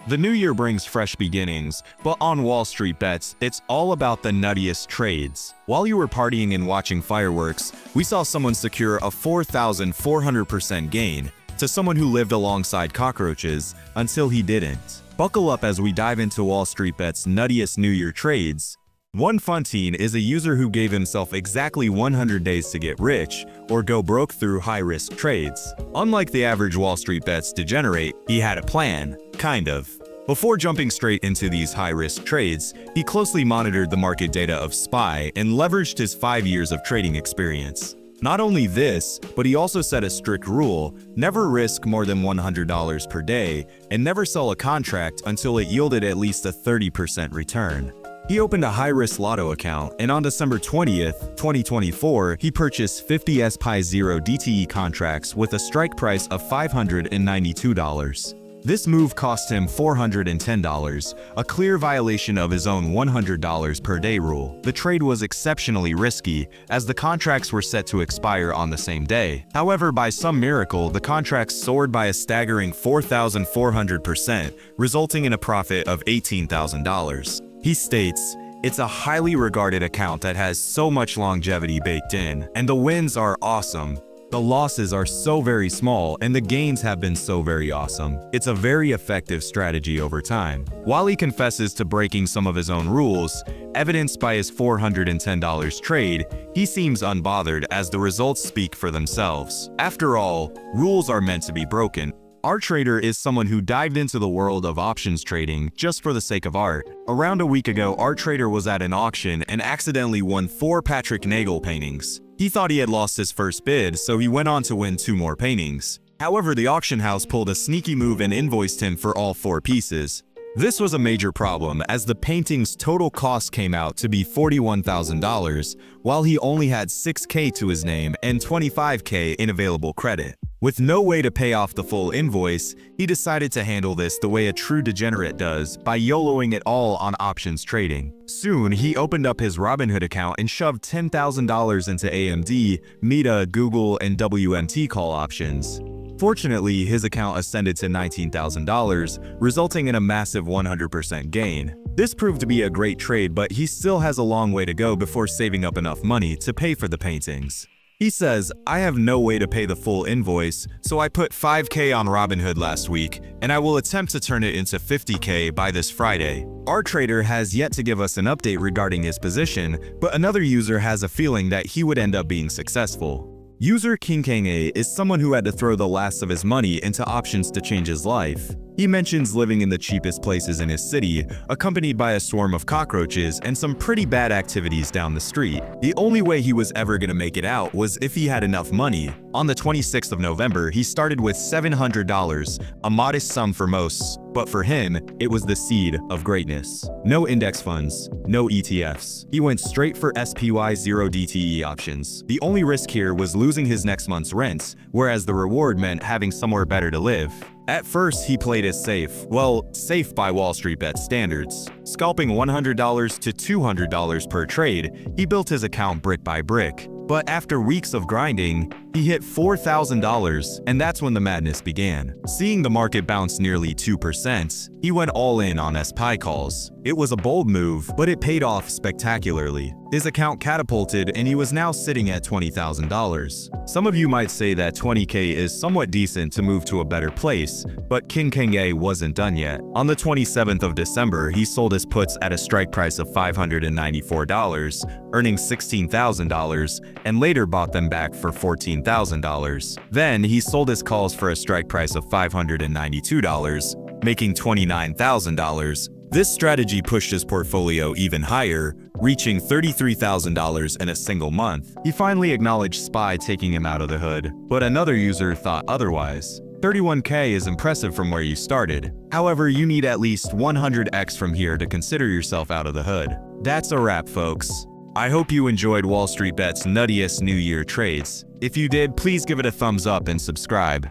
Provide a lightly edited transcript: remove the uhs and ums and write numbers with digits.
The new year brings fresh beginnings, but on Wall Street Bets, it's all about the nuttiest trades. While you were partying and watching fireworks, we saw someone secure a 4,400% gain to someone who lived alongside cockroaches until he didn't. Buckle up as we dive into Wall Street Bets' nuttiest New Year trades. One fun teen is a user who gave himself exactly 100 days to get rich or go broke through high-risk trades. Unlike the average Wall Street Bets degenerate, he had a plan, kind of. Before jumping straight into these high-risk trades, he closely monitored the market data of SPY and leveraged his 5 years of trading experience. Not only this, but he also set a strict rule: never risk more than $100 per day and never sell a contract until it yielded at least a 30% return. He opened a high-risk lotto account, and on December 20th, 2024, he purchased 50 SPY 0 DTE contracts with a strike price of $592. This move cost him $410, a clear violation of his own $100 per day rule. The trade was exceptionally risky, as the contracts were set to expire on the same day. However, by some miracle, the contracts soared by a staggering 4,400%, resulting in a profit of $18,000. He states, "It's a highly regarded account that has so much longevity baked in, and the wins are awesome. The losses are so very small, and the gains have been so very awesome. It's a very effective strategy over time." While he confesses to breaking some of his own rules, evidenced by his $410 trade, he seems unbothered as the results speak for themselves. After all, rules are meant to be broken. Our trader is someone who dived into the world of options trading just for the sake of art. Around a week ago, our trader was at an auction and accidentally won 4 Patrick Nagel paintings. He thought he had lost his first bid, so he went on to win 2 more paintings. However, the auction house pulled a sneaky move and invoiced him for all 4 pieces. This was a major problem, as the painting's total cost came out to be $41,000, while he only had $6K to his name and $25K in available credit. With no way to pay off the full invoice, he decided to handle this the way a true degenerate does, by YOLOing it all on options trading. Soon, he opened up his Robinhood account and shoved $10,000 into AMD, Meta, Google, and WMT call options. Fortunately, his account ascended to $19,000, resulting in a massive 100% gain. This proved to be a great trade, but he still has a long way to go before saving up enough money to pay for the paintings. He says, "I have no way to pay the full invoice, so I put $5K on Robinhood last week, and I will attempt to turn it into $50K by this Friday." Our trader has yet to give us an update regarding his position, but another user has a feeling that he would end up being successful. User King Kang A is someone who had to throw the last of his money into options to change his life. He mentions living in the cheapest places in his city, accompanied by a swarm of cockroaches and some pretty bad activities down the street. The only way he was ever gonna make it out was if he had enough money. On the 26th of November, he started with $700, a modest sum for most, but for him, it was the seed of greatness. No index funds, no ETFs. He went straight for SPY 0 DTE options. The only risk here was losing his next month's rent, whereas the reward meant having somewhere better to live. At first, he played it safe. Well, safe by Wall Street Bet standards. Scalping $100 to $200 per trade, he built his account brick by brick. But after weeks of grinding, he hit $4,000, and that's when the madness began. Seeing the market bounce nearly 2%, he went all in on SPY calls. It was a bold move, but it paid off spectacularly. His account catapulted, and he was now sitting at $20,000. Some of you might say that $20K is somewhat decent to move to a better place, but King Kang A wasn't done yet. On the 27th of December, he sold his puts at a strike price of $594, earning $16,000, and later bought them back for $14,000. Then, he sold his calls for a strike price of $592, making $29,000. This strategy pushed his portfolio even higher, reaching $33,000 in a single month. He finally acknowledged SPY taking him out of the hood, but another user thought otherwise. 31K is impressive from where you started. However, you need at least 100x from here to consider yourself out of the hood. That's a wrap, folks. I hope you enjoyed Wall Street Bet's nuttiest New Year trades. If you did, please give it a thumbs up and subscribe.